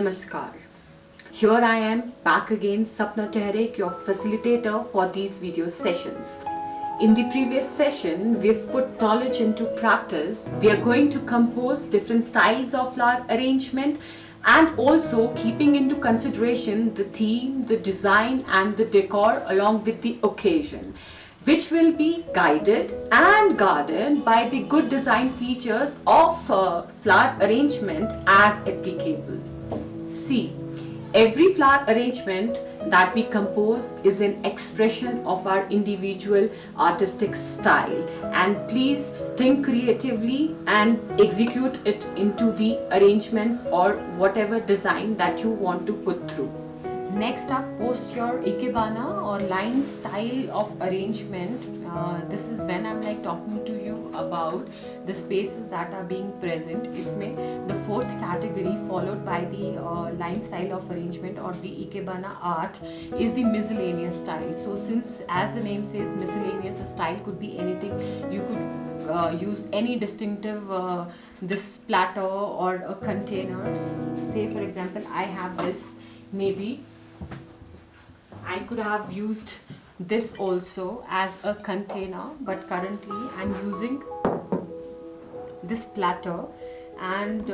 Namaskar. Here I am back again, Sapna Tehreek, your facilitator for these video sessions. In the previous session, we've put knowledge into practice. We are going to compose different styles of flower arrangement and also keeping into consideration the theme, the design and the decor along with the occasion, which will be guided and guarded by the good design features of flower arrangement as applicable. See, every flower arrangement that we compose is an expression of our individual artistic style, and please think creatively and execute it into the arrangements or whatever design that you want to put through. Next up, post your ikebana or line style of arrangement. This is when I'm like talking to you about the spaces that are being present. Isme the fourth category followed by the line style of arrangement or the ikebana art is the miscellaneous style. So since as the name says miscellaneous, the style could be anything. You could use any distinctive this platter or a container. Say for example, I have this, maybe I could have used this also as a container, but currently I'm using this platter, and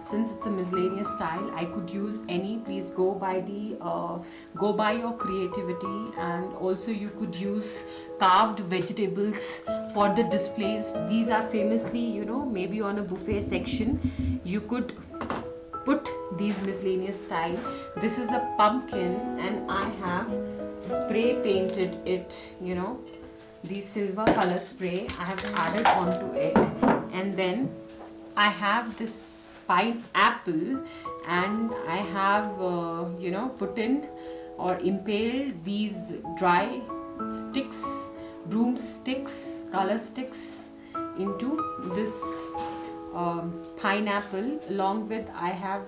since it's a miscellaneous style, I could use any. Please go by your creativity, and also you could use carved vegetables for the displays. These are famously, maybe on a buffet section you could put these miscellaneous style. This is a pumpkin and I have spray painted it, the silver color spray I have added onto it, and then I have this pineapple and I have put in or impaled these dry sticks, broomsticks, color sticks into this pineapple. Along with I have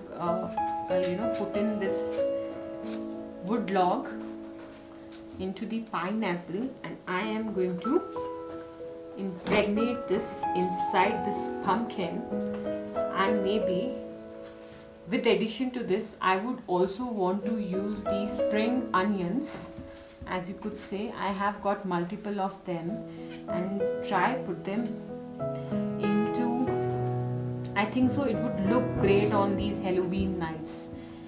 put in this wood log into the pineapple, and I am going to impregnate this inside this pumpkin. And maybe with addition to this, I would also want to use these spring onions. As you could say, I have got multiple of them, and try put them into, I think so it would look great on these Halloween nights.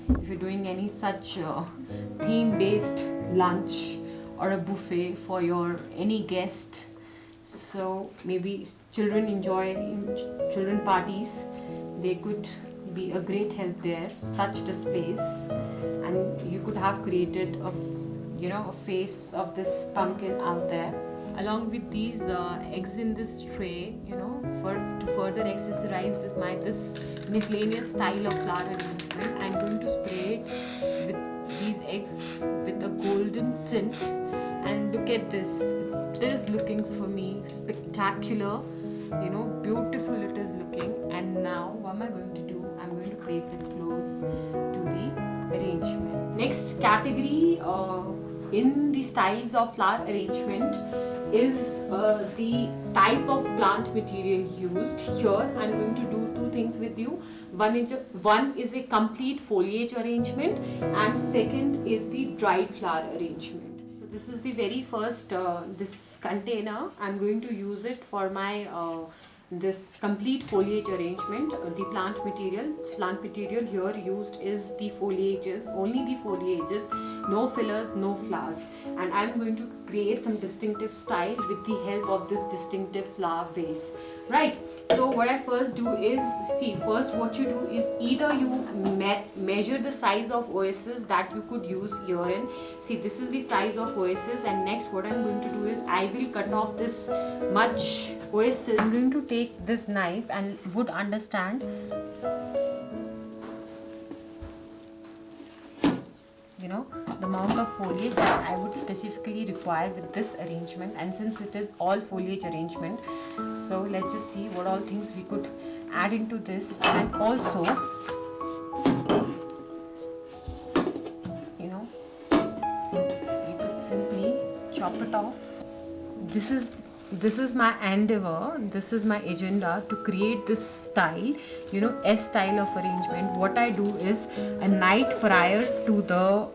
If you're doing any such theme based lunch or a buffet for your any guest, so maybe children enjoy in children parties, they could be a great help there, such displays. And you could have created a face of this pumpkin out there, along with these eggs in this tray, to further accessorize this miscellaneous style of flower arrangement. I'm going to spray it with these eggs with a golden tint, and look at this. It is looking for me spectacular, beautiful it is looking. And now what am I going to do? I'm going to place it close to the arrangement. Next category in the styles of flower arrangement is the type of plant material used. Here I'm going to do two things with you. One is a complete foliage arrangement, and second is the dried flower arrangement. So this is the very first this container. I'm going to use it for my this complete foliage arrangement. The plant material here used is the foliages, only the foliages, no fillers, no flowers. And I'm going to create some distinctive style with the help of this distinctive flower vase, right? So what I first do is, first what you do is either you measure the size of oasis that you could use herein. This is the size of oasis, and next what I'm going to do is I will cut off this much oasis. I'm going to take this knife and would understand the amount of foliage that I would specifically require with this arrangement. And since it is all foliage arrangement, so let's just see what all things we could add into this. And also you could simply chop it off. This is this is my endeavor, this is my agenda to create this style, S style of arrangement. What I do is, a night prior to the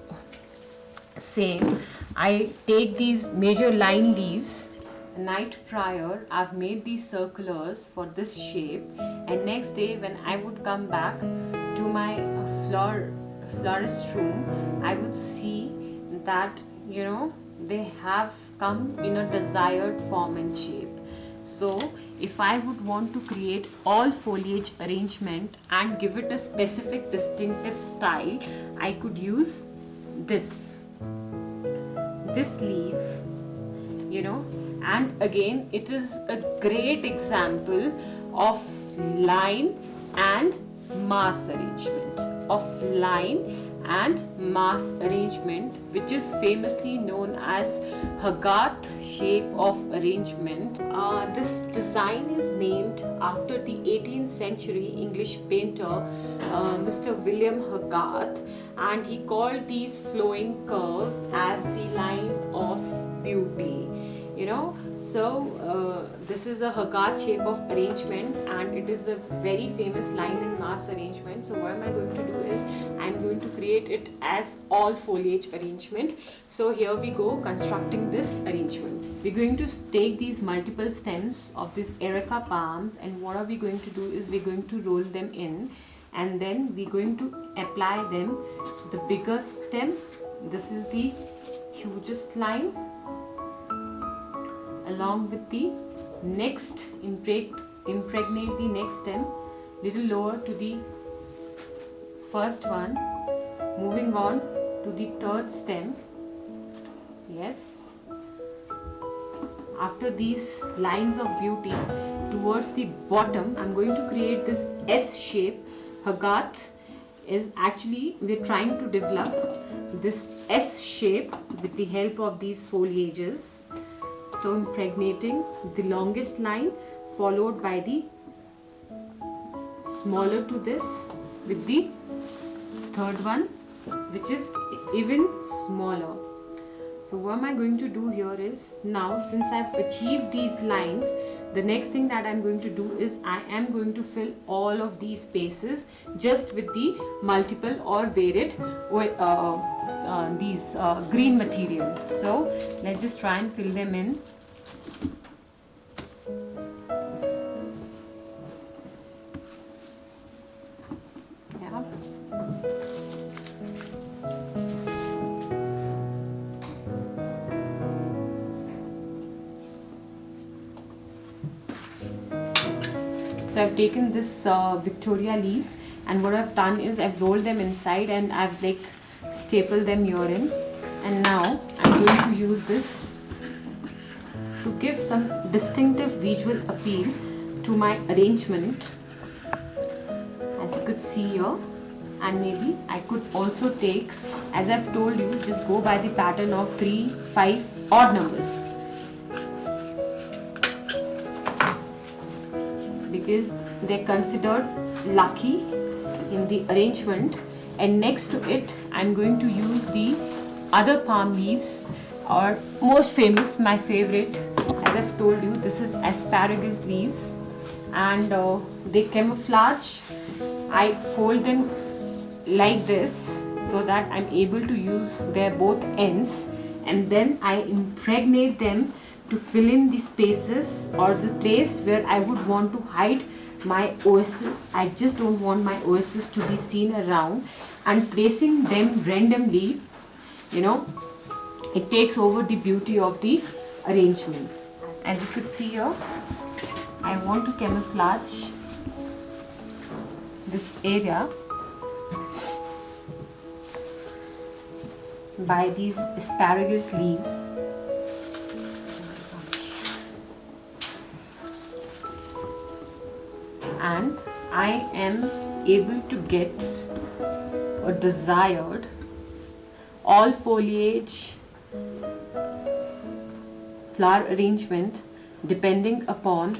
same, I take these major line leaves. A night prior, I've made these circulars for this shape, and next day when I would come back to my florist room, I would see that they have come in a desired form and shape. So if I would want to create all foliage arrangement and give it a specific distinctive style, I could use this leaf, and again it is a great example of line and mass arrangement, which is famously known as Hogarth shape of arrangement. This design is named after the 18th century English painter Mr. William Hogarth, and he called these flowing curves as the line of beauty. So this is a Hogarth shape of arrangement, and it is a very famous line and mass arrangement. So what am I going to do is, I'm going to create it as all foliage arrangement. So here we go, constructing this arrangement. We're going to take these multiple stems of these Erica palms, and what are we going to do is, we're going to roll them in, and then we're going to apply them to the bigger stem. This is the hugest line, along with the next, impregnate the next stem little lower to the first one, moving on to the third stem. Yes, after these lines of beauty towards the bottom, I'm going to create this S shape. Hogarth is actually, we're trying to develop this S shape with the help of these foliages. So impregnating the longest line, followed by the smaller to this, with the third one which is even smaller. So what am I going to do here is, now since I've achieved these lines, the next thing that I'm going to do is, I am going to fill all of these spaces just with the multiple or varied these green material. So let's just try and fill them in. So I've taken this Victoria leaves, and what I've done is, I've rolled them inside and I've stapled them here in, and now I'm going to use this to give some distinctive visual appeal to my arrangement, as you could see here. And maybe I could also take, as I've told you, just go by the pattern of 3, 5 odd numbers, because they're considered lucky in the arrangement. And next to it, I'm going to use the other palm leaves, or most famous, my favorite, as I've told you, this is asparagus leaves, and they camouflage. I fold them like this so that I'm able to use their both ends, and then I impregnate them to fill in the spaces or the place where I would want to hide my oasis. I just don't want my oasis to be seen around, and placing them randomly, it takes over the beauty of the arrangement. As you could see here, I want to camouflage this area by these asparagus leaves. And I am able to get a desired all foliage flower arrangement depending upon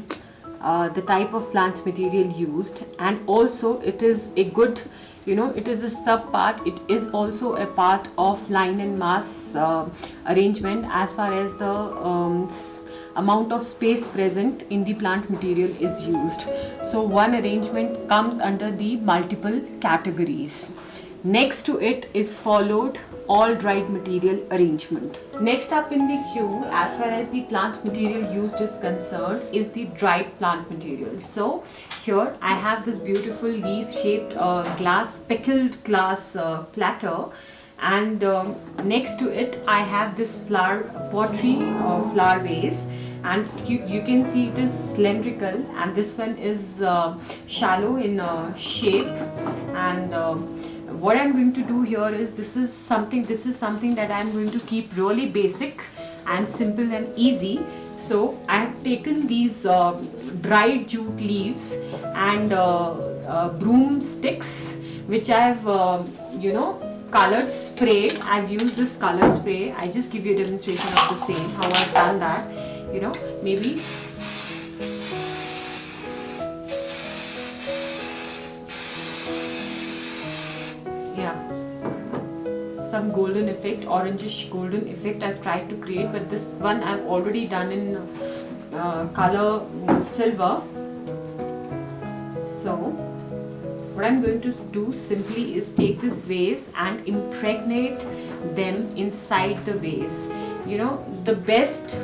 the type of plant material used. And also it is a good, it is a sub part, it is also a part of line and mass arrangement as far as the amount of space present in the plant material is used. So one arrangement comes under the multiple categories. Next to it is followed all dried material arrangement. Next up in the queue, as far as the plant material used is concerned, is the dried plant material. So here I have this beautiful leaf shaped pickled glass platter, and next to it I have this pottery flower vase, and you can see it is cylindrical, and this one is shallow in shape. And what I'm going to do here is this is something that I'm going to keep really basic and simple and easy. So I have taken these dried jute leaves and broomsticks, which I've colored spray. I've used this color spray. I just give you a demonstration of the same, how I've done that. Maybe some golden effect, orangish golden effect I've tried to create, but this one I've already done in color silver. So what I'm going to do simply is take this vase and impregnate them inside the vase. The best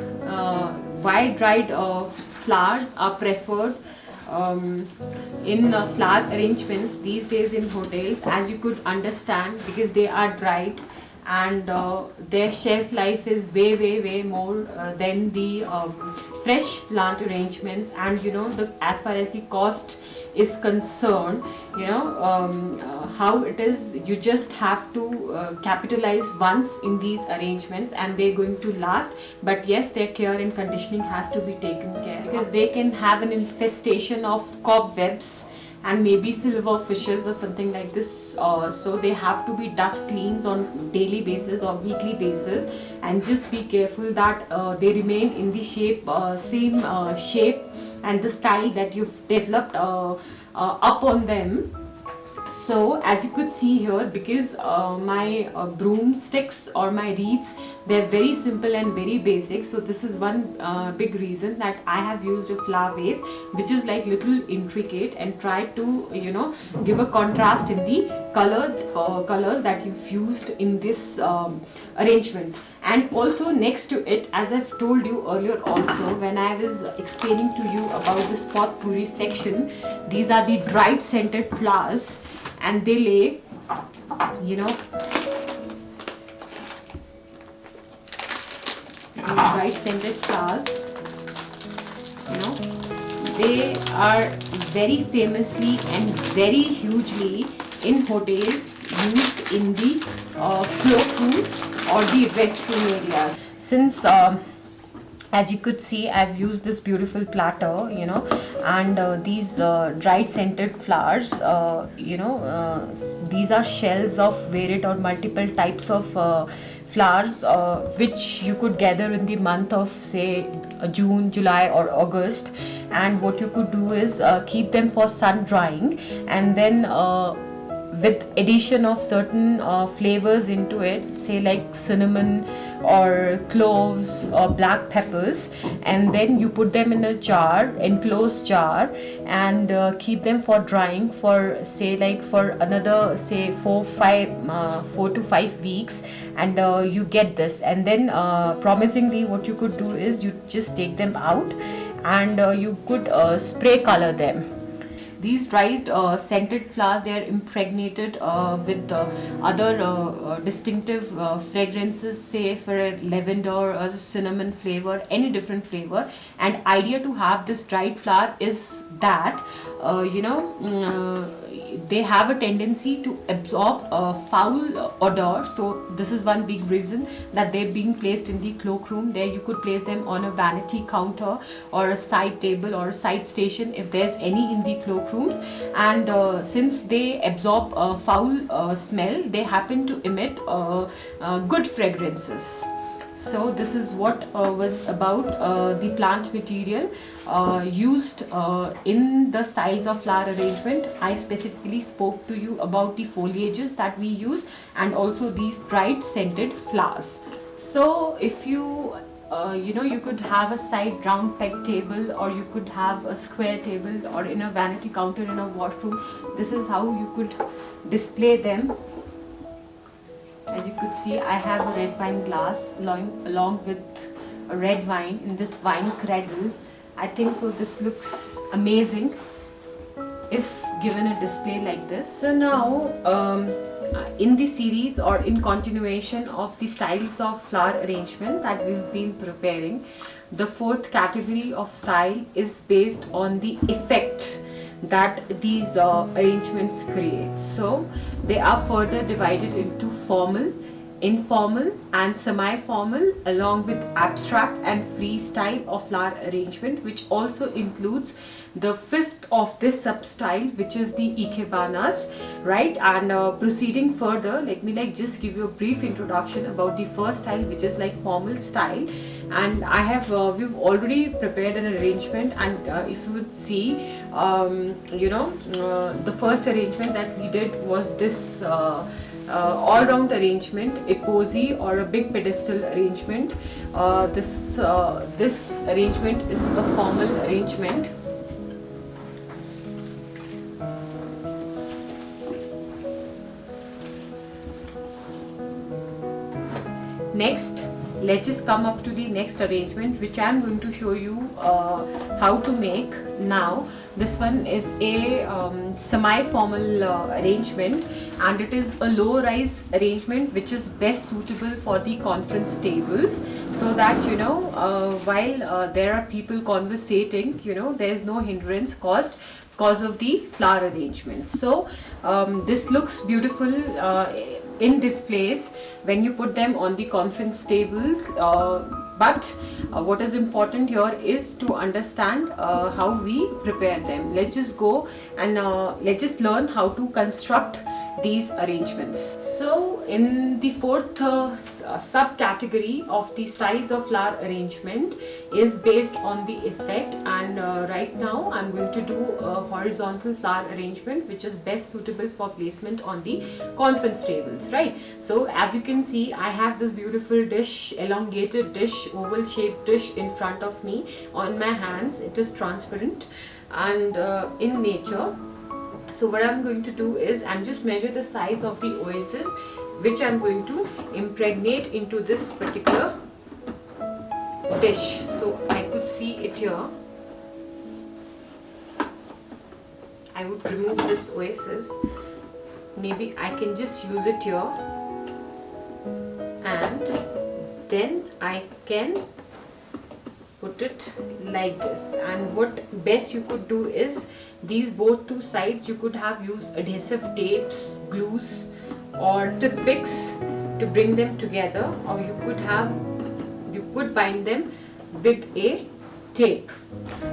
wide dried flowers are preferred in flower arrangements these days in hotels, as you could understand, because they are dried and their shelf life is way more than the fresh plant arrangements. And as far as the cost is concerned, how it is, you just have to capitalize once in these arrangements and they're going to last. But yes, their care and conditioning has to be taken care, because they can have an infestation of cobwebs and maybe silver fishes or something like this. So they have to be dust cleaned on daily basis or weekly basis, and just be careful that they remain in the same shape and the style that you've developed up on them. So as you could see here, because my broomsticks or my wreaths, they're very simple and very basic, so this is one big reason that I have used a flower vase which is like little intricate, and try to give a contrast in the colors that you've used in this arrangement. And also next to it, as I've told you earlier also when I was explaining to you about this potpourri section, these are the dried scented flowers, and they lay dried scented flowers, they are very famously and very hugely in hotels, used in the cloakrooms or the restroom areas. Since as you could see, I've used this beautiful platter, and these dried scented flowers, these are shells of varied or multiple types of flowers which you could gather in the month of say June, July or August. And what you could do is keep them for sun drying, and then with addition of certain flavors into it, say like cinnamon or cloves or black peppers, and then you put them in a enclosed jar, and keep them for drying for say like for another say 4 to 5 weeks, and you get this. And then promisingly, what you could do is you just take them out and you could spray color them. These dried scented flowers, they are impregnated with other distinctive fragrances, say for a lavender or cinnamon flavor, any different flavor. And idea to have this dried flower is that they have a tendency to absorb foul odor. So this is one big reason that they're being placed in the cloakroom. There you could place them on a vanity counter or a side table or a side station if there's any in the cloakrooms. And since they absorb foul smell, they happen to emit good fragrances. So this is what was about the plant material used in the styles of flower arrangement. I specifically spoke to you about the foliages that we use and also these dried scented flowers. So if you you could have a side round peg table, or you could have a square table, or in a vanity counter in a washroom. This is how you could display them. As you could see, I have a red wine glass along with a red wine in this wine cradle. I think so this looks amazing if given a display like this. So now in the series, or in continuation of the styles of flower arrangement that we've been preparing, the fourth category of style is based on the effect that these arrangements create. So they are further divided into formal, informal and semi-formal, along with abstract and freestyle of flower arrangement, which also includes the fifth of this sub-style, which is the ikebanas, right? And proceeding further, let me just give you a brief introduction about the first style, which is formal style. And I have we've already prepared an arrangement, and if you would see, the first arrangement that we did was this all-round arrangement, a posy or a big pedestal arrangement. This arrangement is a formal arrangement. Next, let's just come up to the next arrangement, which I am going to show you how to make now. This one is a semi-formal arrangement, and it is a low-rise arrangement which is best suitable for the conference tables, so that while there are people conversating, there is no hindrance caused because of the flower arrangements. So this looks beautiful in displays when you put them on the conference tables, but what is important here is to understand how we prepare them. Let's just go and let's just learn how to construct these arrangements. So in the fourth subcategory of the styles of flower arrangement is based on the effect, and right now I'm going to do a horizontal flower arrangement which is best suitable for placement on the conference tables, right? So as you can see, I have this beautiful dish, elongated dish, oval shaped dish in front of me. On my hands it is transparent and in nature. So what I'm going to do is I'm just measure the size of the oasis which I'm going to impregnate into this particular dish. So I could see it here. I would remove this oasis. Maybe I can just use it here, and then I can put it like this. And what best you could do is, these both two sides you could have used adhesive tapes, glues or toothpicks to bring them together, or you could bind them with a tape.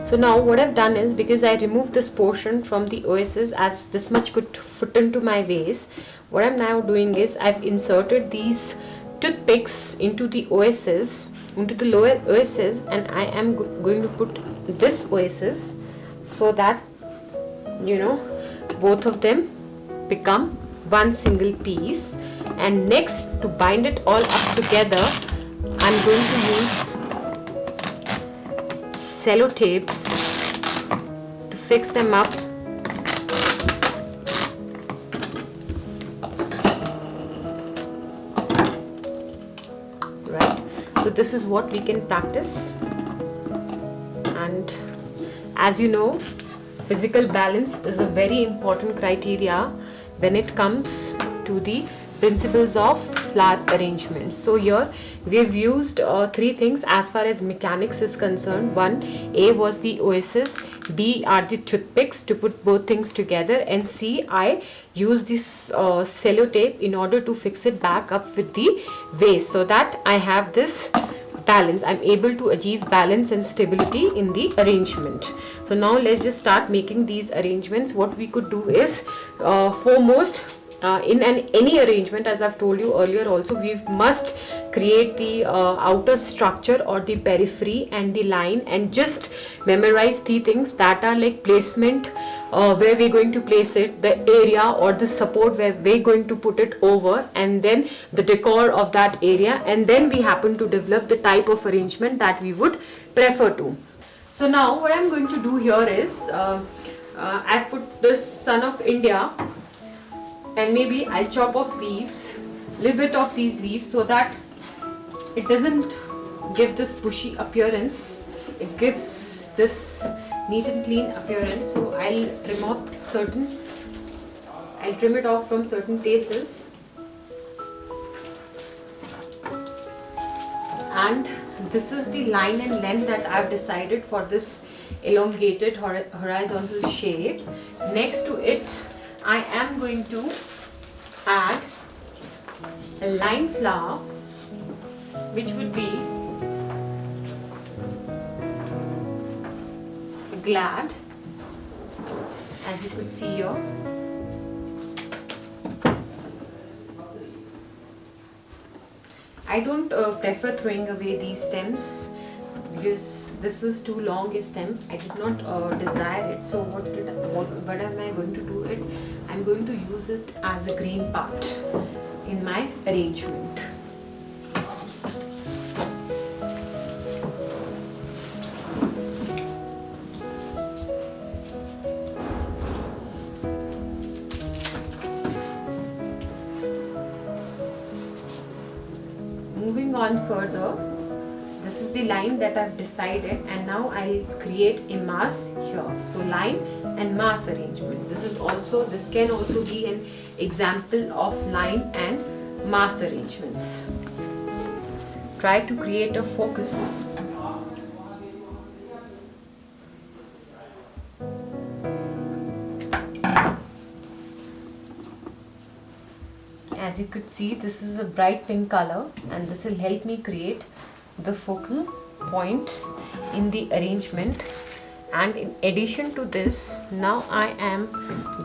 So now what I've done is, because I removed this portion from the oasis as this much could fit into my vase, what I'm now doing is I've inserted these toothpicks into the oasis, into the lower oasis, and I am going to put this oasis so that both of them become one single piece. And next, to bind it all up together, I'm going to use sellotapes to fix them up. Right, so this is what we can practice. And as you know, physical balance is a very important criteria when it comes to the principles of flower arrangement. So here we have used three things as far as mechanics is concerned. One, A was the oasis, B are the toothpicks to put both things together, and C, I use this sellotape in order to fix it back up with the vase, so that I have this balance. I'm able to achieve balance and stability in the arrangement. So now let's just start making these arrangements. What we could do is, foremost, in any arrangement, as I've told you earlier also, we must create the outer structure or the periphery and the line, and just memorize the things that are like placement where we're going to place it, the area or the support where we're going to put it over, and then the decor of that area, and then we happen to develop the type of arrangement that we would prefer to. So now what I'm going to do here is I've put this Sun of India, and maybe I'll chop off leaves, little bit of these leaves, so that it doesn't give this bushy appearance, it gives this neat and clean appearance. So I'll trim it off from certain places, and this is the line and length that I've decided for this elongated horizontal shape. Next to it, I am going to add a line flower, which would be glad, as you could see here. I don't prefer throwing away these stems because this was too long a stem. I did not desire it. So what am I going to do it? I'm going to use it as a green part in my arrangement. Moving on further, this is the line that I've decided, and now I'll create a mass here. So line and mass arrangement. This can also be an example of line and mass arrangements. Try to create a focus. As you could see, this is a bright pink color, and this will help me create the focal point in the arrangement. And in addition to this, now I am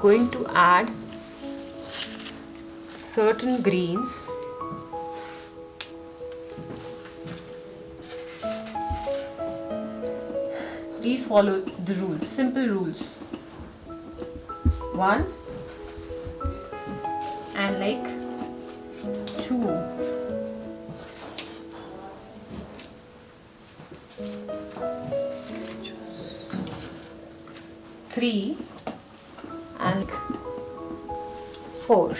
going to add certain greens. Please follow the rules, simple rules. 1 and like 2. Three and 4.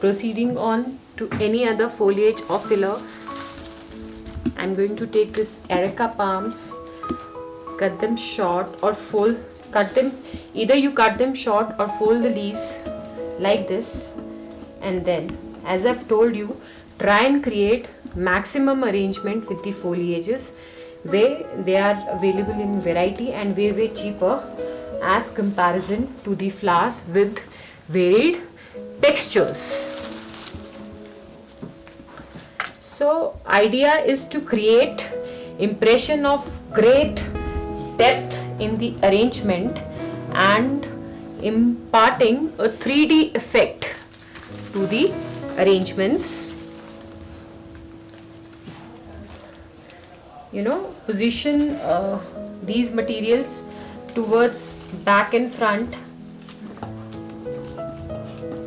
Proceeding on to any other foliage or filler, I'm going to take this Areca palms, cut them short or either you cut them short or fold the leaves like this, and then, as I've told you, try and create maximum arrangement with the foliages where they are available in variety and way cheaper as comparison to the flowers with varied textures. So idea is to create impression of great depth in the arrangement and imparting a 3D effect to the arrangements. Position these materials towards back and front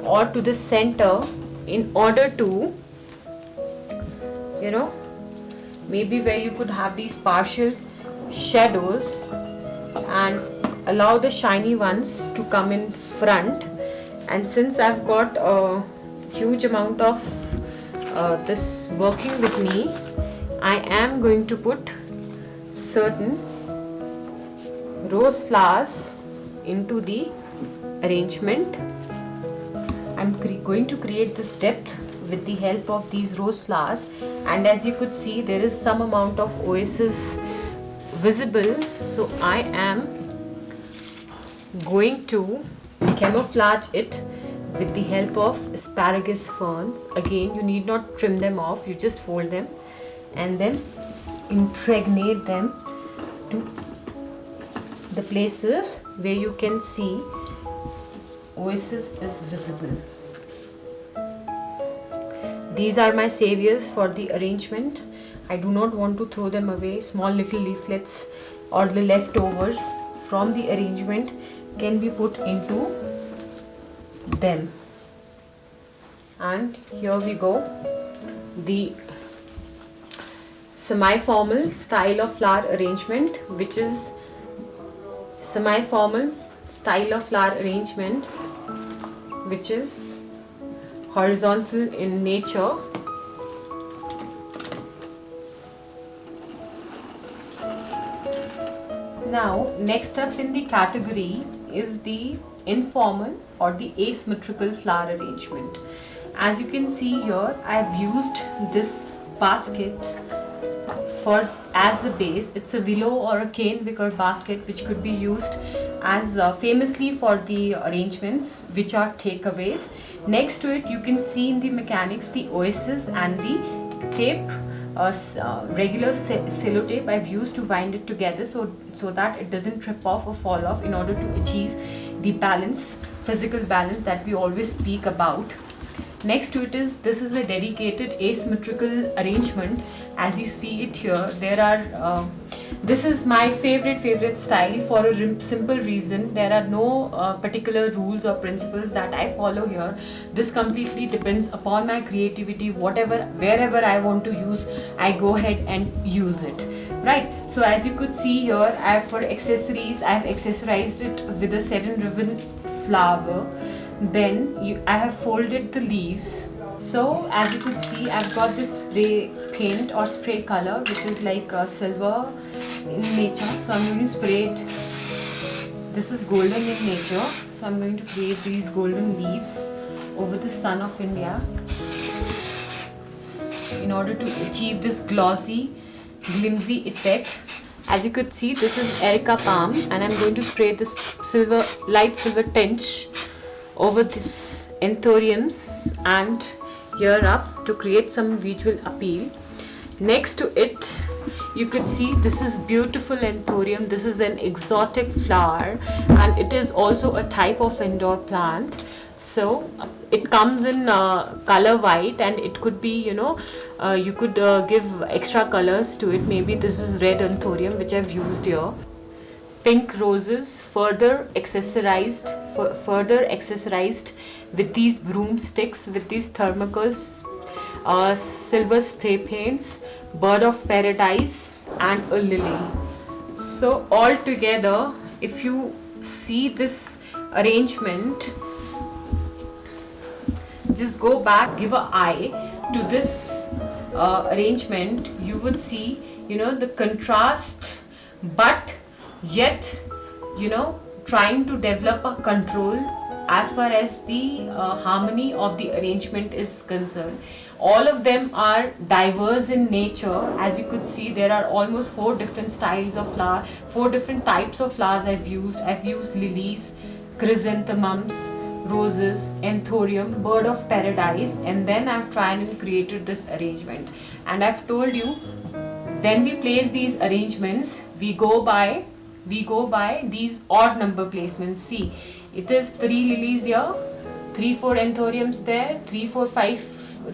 or to the center in order to, maybe where you could have these partial shadows and allow the shiny ones to come in front. And since I've got a huge amount of this working with me, I am going to put certain rose flowers into the arrangement. I'm going to create this depth with the help of these rose flowers, and as you could see, there is some amount of oasis visible, so I am going to camouflage it with the help of asparagus ferns. Again, you need not trim them off, you just fold them and then impregnate them to the places where you can see oasis is visible. These are my saviors for the arrangement. I do not want to throw them away. Small little leaflets or the leftovers from the arrangement can be put into them. And here we go, the semi-formal style of flower arrangement, which is horizontal in nature. Now, next up in the category is the informal or the asymmetrical flower arrangement. As you can see here, I have used this basket as a base. It's a willow or a cane wicker basket, which could be used as famously for the arrangements which are takeaways. Next to it, you can see in the mechanics the oasis and the tape, regular cello tape I've used to bind it together so that it doesn't trip off or fall off, in order to achieve the balance, physical balance that we always speak about. Next to it this is a dedicated asymmetrical arrangement. As you see it here, there are this is my favorite style for a simple reason. There are no particular rules or principles that I follow here. This completely depends upon my creativity. Wherever I want to use, I go ahead and use it, right? So as you could see here, for accessories, I have accessorized it with a satin ribbon flower. Then I have folded the leaves. So as you could see, I've got this spray paint or spray color, which is like silver in nature. So I'm going to spray it. This is golden in nature. So I'm going to create these golden leaves over the sun of India in order to achieve this glossy, flimsy effect. As you could see, this is Erica Palm, and I'm going to spray this light silver tinge over this anthuriums and here up to create some visual appeal. Next to it, you could see this is beautiful anthurium. This is an exotic flower, and it is also a type of indoor plant. So it comes in color white, and it could be, you could give extra colors to it. Maybe this is red anthurium, which I've used here. Pink roses further accessorized with these broomsticks, with these thermocals, silver spray paints, bird of paradise, and a lily. So all together, if you see this arrangement, just go back, give an eye to this arrangement, you would see, the contrast, but yet, trying to develop a control as far as the harmony of the arrangement is concerned. All of them are diverse in nature. As you could see, there are almost 4 different styles of flower, 4 different types of flowers I've used. I've used lilies, chrysanthemums, roses, anthurium, bird of paradise, and then I've tried and created this arrangement. And I've told you, when we place these arrangements, we go by these odd number placements. See, it is 3 lilies here, 3-4 anthuriums there, 3-4-5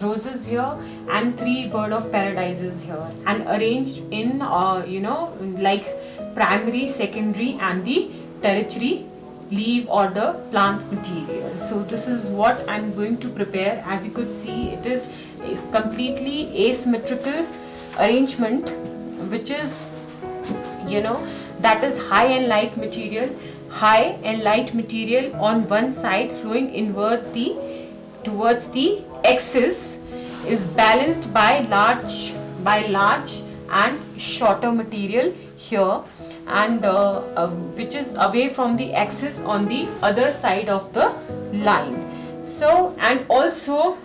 roses here, and 3 bird of paradises here, and arranged in like primary, secondary, and the tertiary leaf or the plant material. So this is what I'm going to prepare. As you could see, it is a completely asymmetrical arrangement, which is, that is high and light material on one side flowing inward towards the axis, is balanced by large and shorter material here, and which is away from the axis on the other side of the line. So and also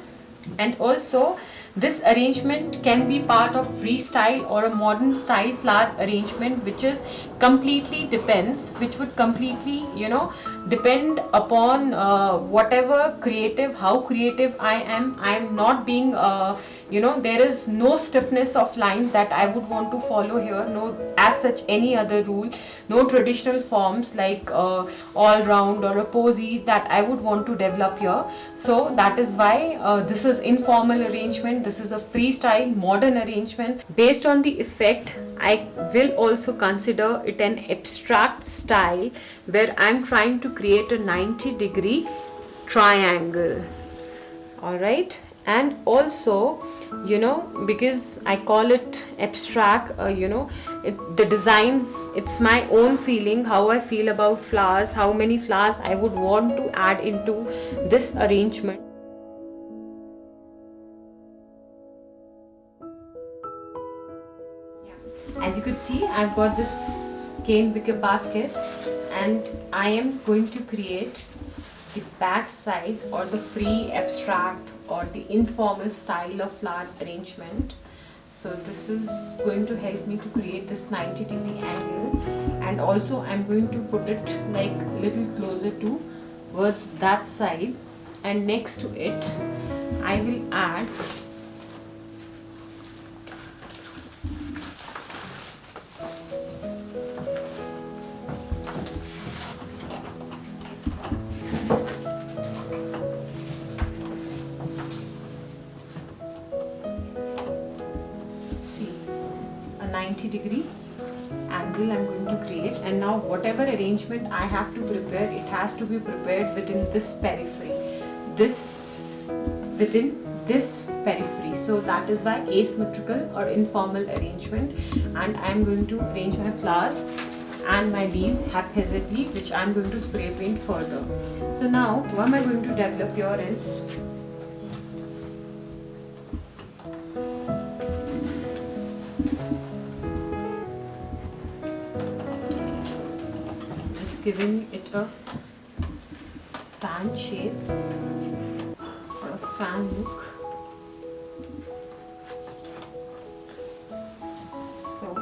this arrangement can be part of freestyle or a modern style flower arrangement, which would completely depend upon how creative I am. I am not being you know, there is no stiffness of line that I would want to follow here, no as such any other rule, no traditional forms like all round or a posy that I would want to develop here. So that is why this is informal arrangement, this is a freestyle modern arrangement. Based on the effect, I will also consider it an abstract style where I'm trying to create a 90-degree triangle. Alright, and also, you know, because I call it abstract, you know, the designs, it's my own feeling, how I feel about flowers, how many flowers I would want to add into this arrangement. As you could see, I've got this cane wicker basket, and I am going to create the back side or the free abstract or the informal style of flower arrangement. So this is going to help me to create this 90-degree angle, and also I'm going to put it like little closer towards that side, and next to it I will add a 90-degree angle I'm going to create. And now whatever arrangement I have to prepare, it has to be prepared within this periphery, within this periphery. So that is why asymmetrical or informal arrangement, and I am going to arrange my flowers and my leaves haphazardly, which I am going to spray paint further. So now what am I going to develop here is giving it a fan shape or a fan look. So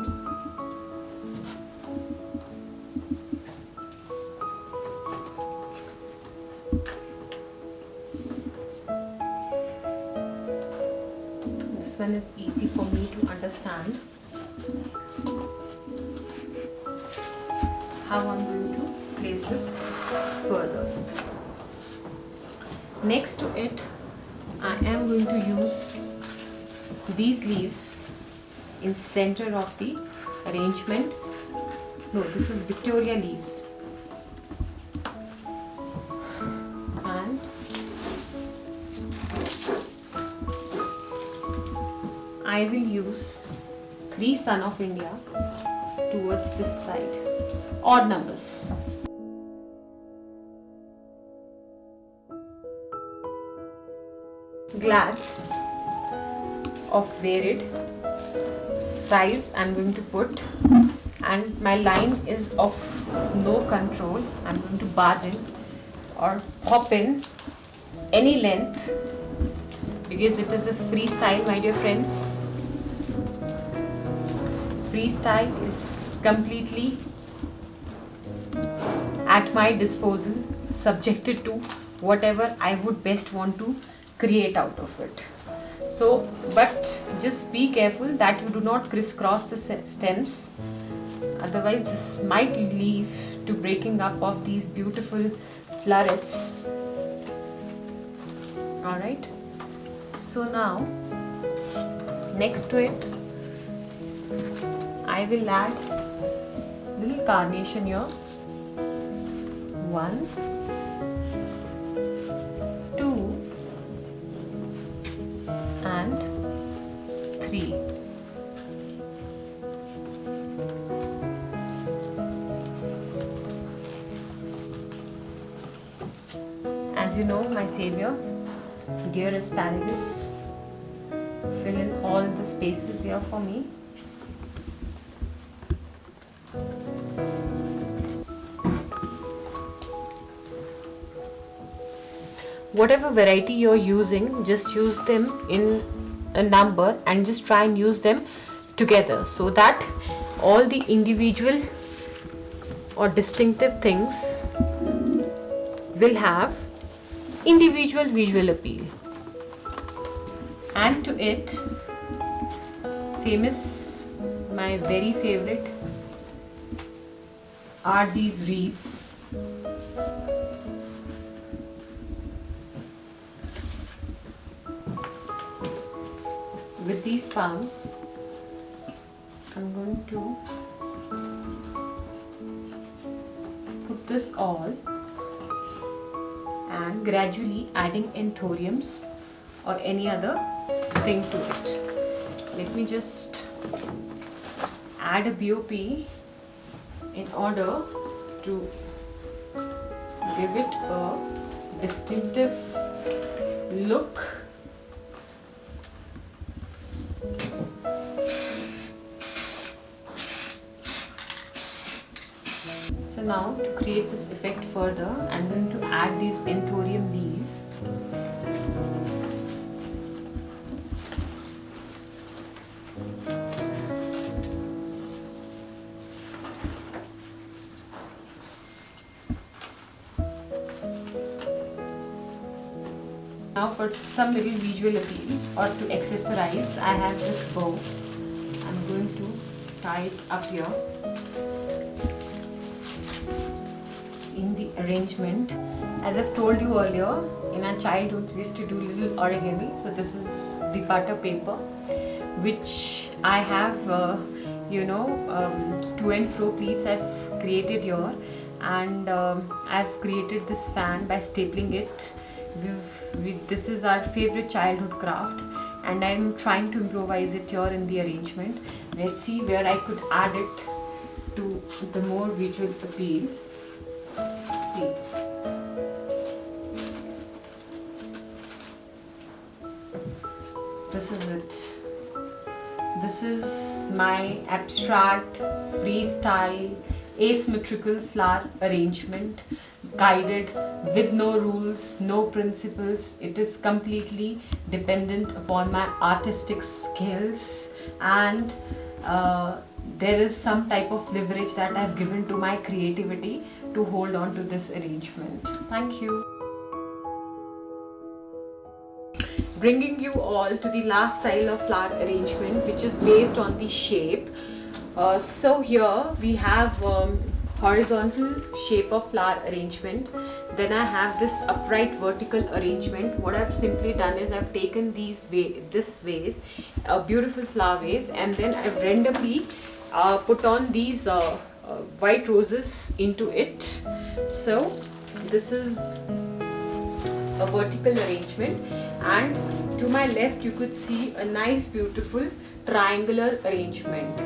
this one is easy for me to understand how I'm going to place this further. Next to it, I am going to use these leaves in center of the arrangement. No, this is Victoria leaves, and I will use 3 Sun of India towards this side, odd numbers. Glads of varied size I'm going to put, and my line is of no control. I'm going to barge in or hop in any length because it is a freestyle, my dear friends. Freestyle is completely at my disposal, subjected to whatever I would best want to create out of it. So, but just be careful that you do not crisscross the stems, otherwise this might lead to breaking up of these beautiful florets. Alright, so now next to it I will add little carnation here. 1, 2 and 3. As you know, my savior, dear asparagus, fill in all the spaces here for me. Whatever variety you're using, just use them in a number and just try and use them together so that all the individual or distinctive things will have individual visual appeal. And to it, famous, my very favorite, are these wreaths. With these palms, I'm going to put this all and gradually adding anthuriums or any other thing to it. Let me just add a BOP in order to give it a distinctive look. So now, to create this effect further, I'm going to add these anthurium leaves. Now for some little visual appeal or to accessorize, I have this bow. I'm going to tie it up here. In the arrangement, as I've told you earlier, in our childhood we used to do little origami. So this is the butter paper, which I have, to and fro pleats I've created here, and I've created this fan by stapling it. This is our favorite childhood craft, and I'm trying to improvise it here in the arrangement. Let's see where I could add it to the more visual appeal. See. This is it. This is my abstract, freestyle, asymmetrical flower arrangement, guided with no rules, no principles. It is completely dependent upon my artistic skills, and there is some type of leverage that I've given to my creativity to hold on to this arrangement. Thank you. Bringing you all to the last style of flower arrangement, which is based on the shape. So here we have horizontal shape of flower arrangement. Then I have this upright vertical arrangement. What I've simply done is I've taken this vase, a beautiful flower vase, and then I've randomly put on these white roses into it. So this is a vertical arrangement, and to my left you could see a nice beautiful triangular arrangement.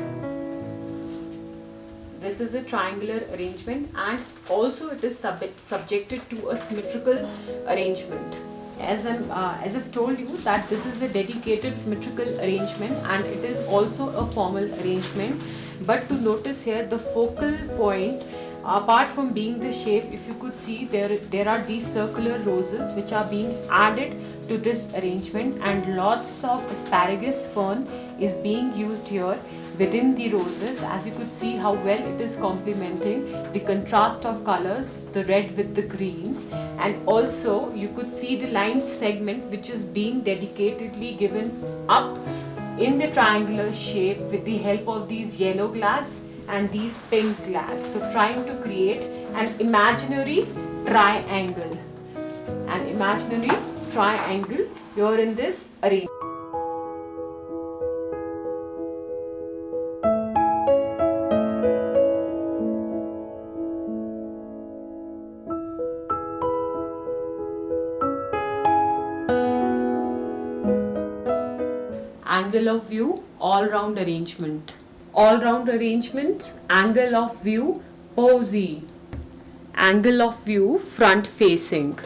This is a triangular arrangement, and also it is subjected to a symmetrical arrangement. As I've told you that this is a dedicated symmetrical arrangement, and it is also a formal arrangement. But to notice here, the focal point, apart from being the shape, if you could see, there are these circular roses which are being added to this arrangement, and lots of asparagus fern is being used here within the roses. As you could see how well it is complementing the contrast of colors, the red with the greens, and also you could see the line segment which is being dedicatedly given up in the triangular shape with the help of these yellow glads and these pink glads. So trying to create an imaginary triangle here in this arrangement. Angle of view, all-round arrangement. All-round arrangement, angle of view, posy. Angle of view, front facing.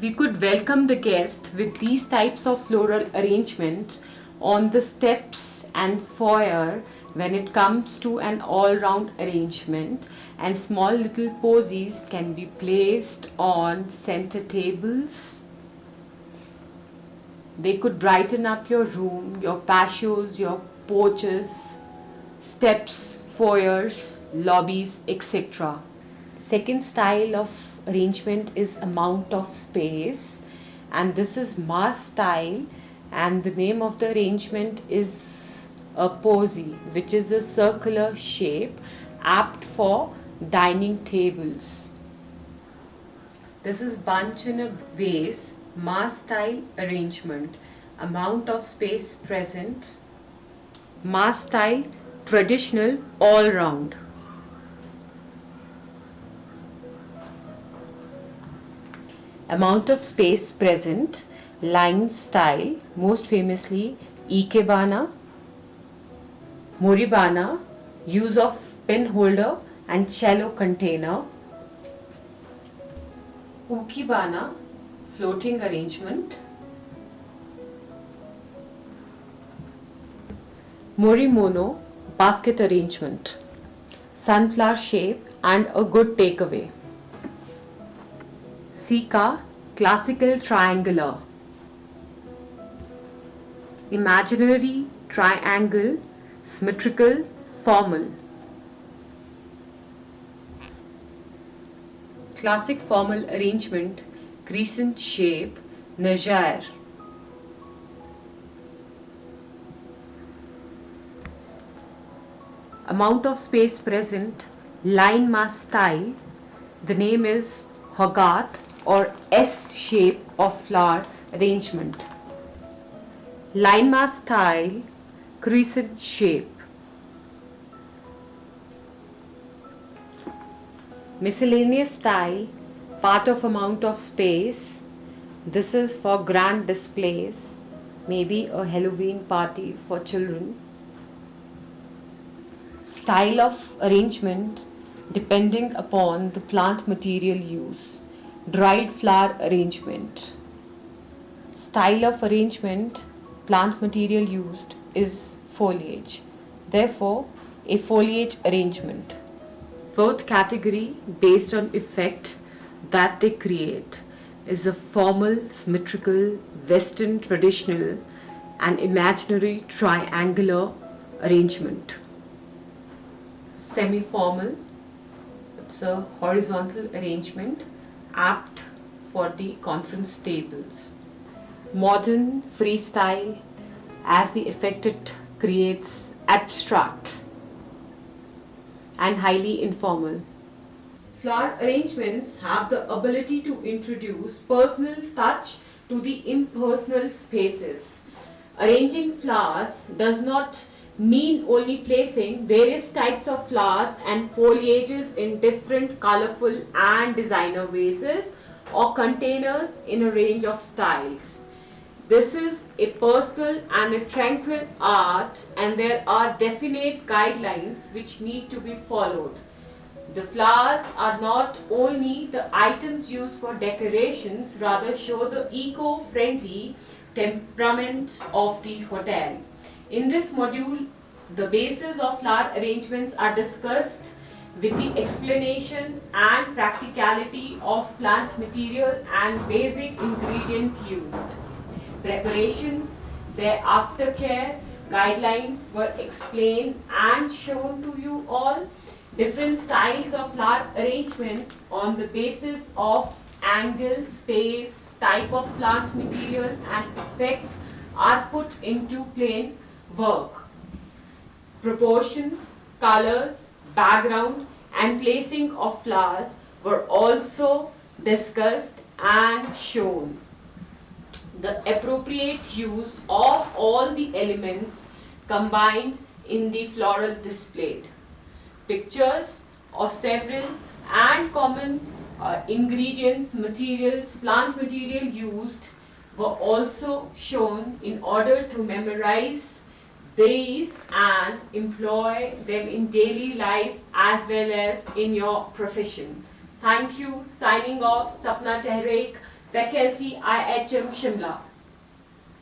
We could welcome the guest with these types of floral arrangement on the steps and foyer when it comes to an all-round arrangement, and small little posies can be placed on center tables. They could brighten up your room, your patios, your porches, steps, foyers, lobbies, etc. Second style of arrangement is amount of space, and this is Mass style, and the name of the arrangement is a posy, which is a circular shape apt for dining tables. This is bunch in a vase, Mass style arrangement, amount of space present, Mass style traditional all round. Amount of space present, line style, most famously Ikebana, Moribana, use of pen holder and cello container, Ukebana, floating arrangement, Morimono, basket arrangement, sunflower shape and a good takeaway. Sika, classical triangular, imaginary triangle, symmetrical, formal. Classic formal arrangement, crescent shape, Najair. Amount of space present, line mass style, the name is Hogarth or S shape of flower arrangement. Line mass style, crescent shape. Miscellaneous style, part of amount of space. This is for grand displays, maybe a Halloween party for children. Style of arrangement depending upon the plant material use. Dried flower arrangement. Style of arrangement, plant material used is foliage. Therefore, a foliage arrangement. Fourth category, based on effect that they create, is a formal, symmetrical, western traditional and imaginary triangular arrangement. Semi-formal, it's a horizontal arrangement apt for the conference tables. Modern freestyle, as the effect it creates, abstract and highly informal. Flower arrangements have the ability to introduce personal touch to the impersonal spaces. Arranging flowers does not mean only placing various types of flowers and foliages in different colorful and designer vases or containers in a range of styles. This is a personal and a tranquil art, and there are definite guidelines which need to be followed. The flowers are not only the items used for decorations, rather show the eco-friendly temperament of the hotel. In this module, the basis of flower arrangements are discussed with the explanation and practicality of plant material and basic ingredient used. Preparations, their aftercare guidelines were explained and shown to you all. Different styles of flower arrangements on the basis of angle, space, type of plant material and effects are put into plain work. Proportions, colors, background and placing of flowers were also discussed and shown. The appropriate use of all the elements combined in the floral displayed. Pictures of several and common ingredients, materials, plant material used were also shown in order to memorize these and employ them in daily life as well as in your profession. Thank you. Signing off, Sapna Tehreek, Faculty IHM Shimla.